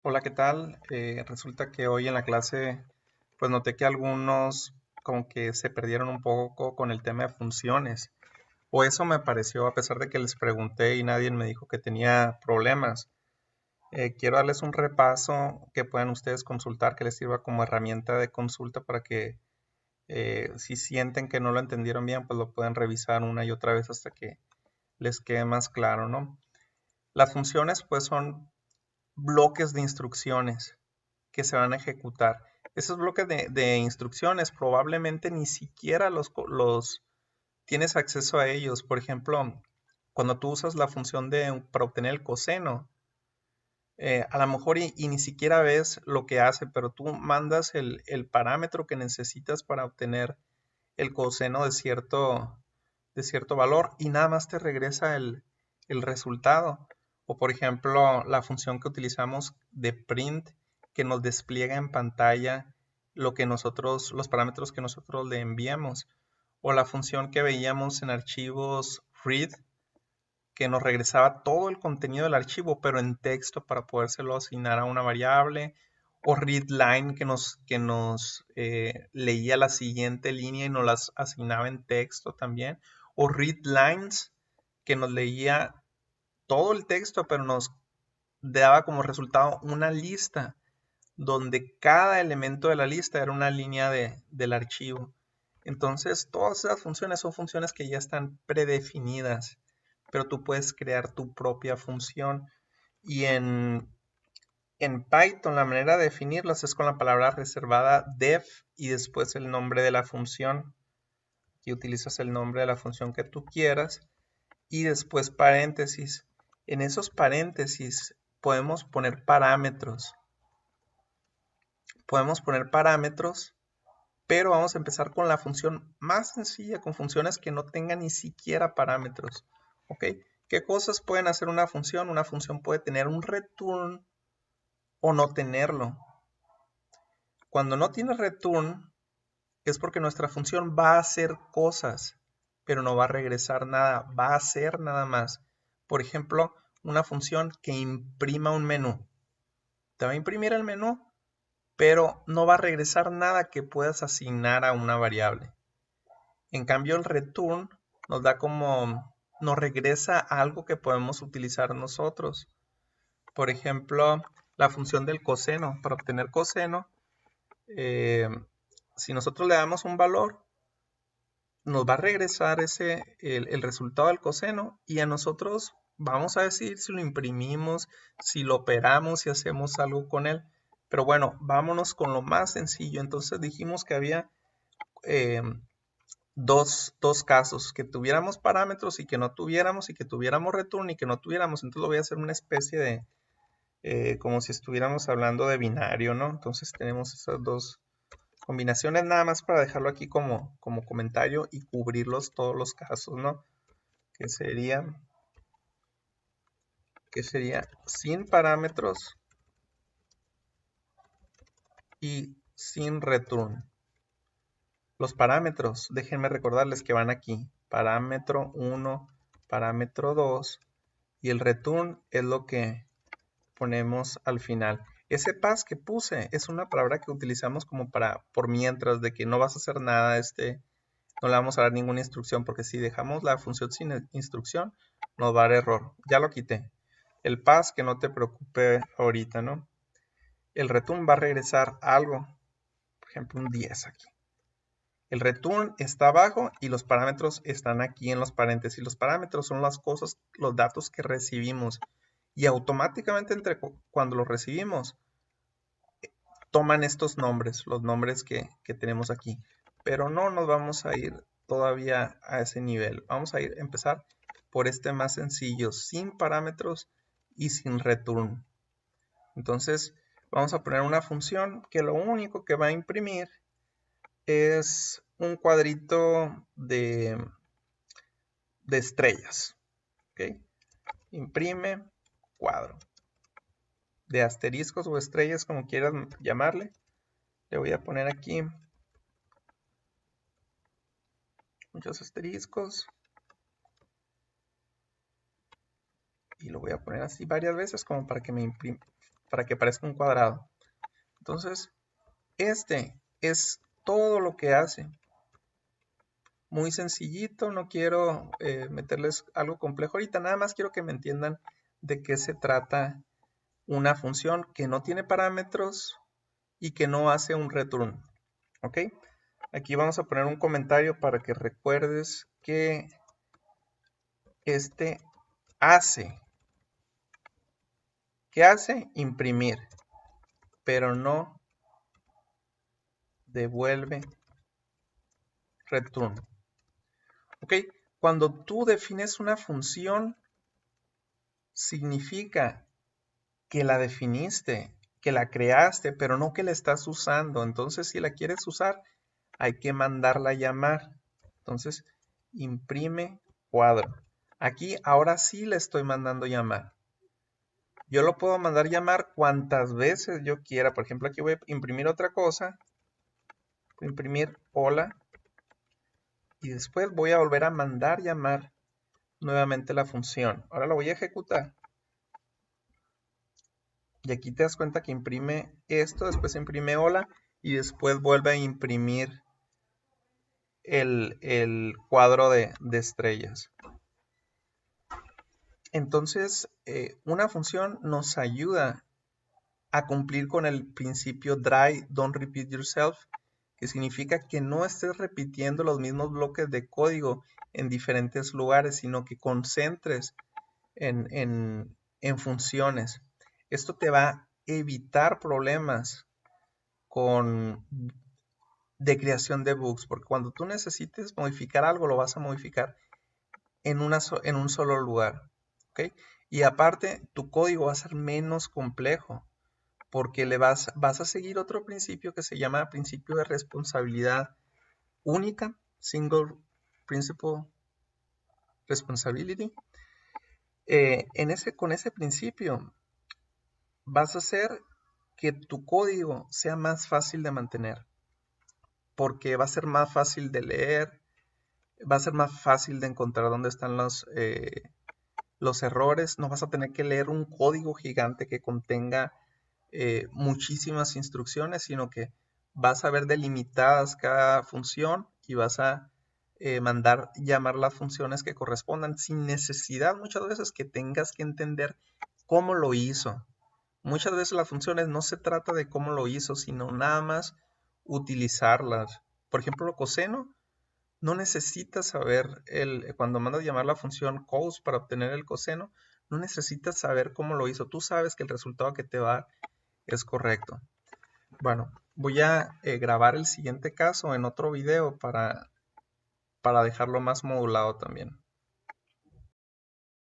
Hola, ¿qué tal? Resulta que hoy en la clase pues noté que algunos como que se perdieron un poco con el tema de funciones. O eso me pareció a pesar de que les pregunté y nadie me dijo que tenía problemas. Quiero darles un repaso que puedan ustedes consultar, que les sirva como herramienta de consulta para que si sienten que no lo entendieron bien, pues lo pueden revisar una y otra vez hasta que les quede más claro, ¿no? Las funciones pues son bloques de instrucciones que se van a ejecutar. Esos bloques de instrucciones probablemente ni siquiera los tienes acceso a ellos. Por ejemplo, cuando tú usas la función para obtener el coseno, a lo mejor y ni siquiera ves lo que hace, pero tú mandas el parámetro que necesitas para obtener el coseno de cierto valor y nada más te regresa el resultado. O por ejemplo, la función que utilizamos de print que nos despliega en pantalla los parámetros que nosotros le enviamos. O la función que veíamos en archivos read que nos regresaba todo el contenido del archivo, pero en texto para podérselo asignar a una variable, o readline que nos leía la siguiente línea y nos las asignaba en texto también, o readlines que nos leía todo el texto, pero nos daba como resultado una lista donde cada elemento de la lista era una línea del archivo. Entonces, todas esas funciones son funciones que ya están predefinidas, pero tú puedes crear tu propia función. Y en Python la manera de definirlas es con la palabra reservada def y después el nombre de la función. Y utilizas el nombre de la función que tú quieras y después paréntesis. En esos paréntesis podemos poner parámetros. Podemos poner parámetros, pero vamos a empezar con la función más sencilla, con funciones que no tengan ni siquiera parámetros. ¿Ok? ¿Qué cosas pueden hacer una función? Una función puede tener un return o no tenerlo. Cuando no tiene return es porque nuestra función va a hacer cosas, pero no va a regresar nada, va a hacer nada más. Por ejemplo, una función que imprima un menú. Te va a imprimir el menú, pero no va a regresar nada que puedas asignar a una variable. En cambio, el return nos regresa algo que podemos utilizar nosotros. Por ejemplo, la función del coseno. Para obtener coseno, eh, si nosotros le damos un valor, nos va a regresar el resultado del coseno y a nosotros vamos a decir si lo imprimimos, si lo operamos, si hacemos algo con él. Pero bueno, vámonos con lo más sencillo. Entonces dijimos que había eh, dos casos, que tuviéramos parámetros y que no tuviéramos, y que tuviéramos return y que no tuviéramos. Entonces lo voy a hacer una especie de, como si estuviéramos hablando de binario, ¿no? Entonces tenemos esas dos combinaciones nada más para dejarlo aquí como comentario y cubrirlos todos los casos, ¿no? Que sería, que sería sin parámetros y sin return. Los parámetros, déjenme recordarles que van aquí. Parámetro 1, parámetro 2 y el return es lo que ponemos al final. Ese pass que puse es una palabra que utilizamos como para por mientras de que no vas a hacer nada, no le vamos a dar ninguna instrucción porque si dejamos la función sin instrucción nos va a dar error. Ya lo quité. El pass que no te preocupe ahorita, ¿no? El return va a regresar algo, por ejemplo un 10 aquí. El return está abajo y los parámetros están aquí en los paréntesis. Los parámetros son las cosas, los datos que recibimos y automáticamente cuando los recibimos toman estos nombres, los nombres que tenemos aquí. Pero no nos vamos a ir todavía a ese nivel. Vamos a empezar por este más sencillo, sin parámetros y sin return. Entonces vamos a poner una función que lo único que va a imprimir es un cuadrito de estrellas. ¿Ok? Imprime cuadro. De asteriscos o estrellas, como quieras llamarle. Le voy a poner aquí muchos asteriscos. Y lo voy a poner así varias veces como para que me para que parezca un cuadrado. Entonces, este es todo lo que hace. Muy sencillito, no quiero meterles algo complejo ahorita, nada más quiero que me entiendan de qué se trata una función que no tiene parámetros y que no hace un return. ¿Ok? Aquí vamos a poner un comentario para que recuerdes que este hace. ¿Qué hace? Imprimir, pero no devuelve return. ¿Ok? Cuando tú defines una función, significa que la definiste, que la creaste, pero no que la estás usando. Entonces, si la quieres usar, hay que mandarla a llamar. Entonces, imprime cuadro. Aquí ahora sí le estoy mandando llamar. Yo lo puedo mandar llamar cuantas veces yo quiera. Por ejemplo, aquí voy a imprimir otra cosa. Voy a imprimir hola. Y después voy a volver a mandar llamar nuevamente la función. Ahora la voy a ejecutar. Y aquí te das cuenta que imprime esto, después imprime hola y después vuelve a imprimir el cuadro de estrellas. Entonces, una función nos ayuda a cumplir con el principio try, don't repeat yourself, que significa que no estés repitiendo los mismos bloques de código en diferentes lugares, sino que concentres en funciones. Esto te va a evitar problemas de creación de bugs, porque cuando tú necesites modificar algo, lo vas a modificar en un solo lugar. ¿Okay? Y aparte, tu código va a ser menos complejo, porque vas a seguir otro principio que se llama principio de responsabilidad única, Single Principal Responsibility. Con ese principio, vas a hacer que tu código sea más fácil de mantener, porque va a ser más fácil de leer, va a ser más fácil de encontrar dónde están los errores. No vas a tener que leer un código gigante que contenga muchísimas instrucciones, sino que vas a ver delimitadas cada función y vas a mandar llamar las funciones que correspondan sin necesidad muchas veces que tengas que entender cómo lo hizo. Muchas veces las funciones no se trata de cómo lo hizo, sino nada más utilizarlas. Por ejemplo, coseno, no necesitas saber, cuando mandas llamar la función cos para obtener el coseno, no necesitas saber cómo lo hizo. Tú sabes que el resultado que te va a dar es correcto. Bueno, voy a grabar el siguiente caso en otro video para dejarlo más modulado también.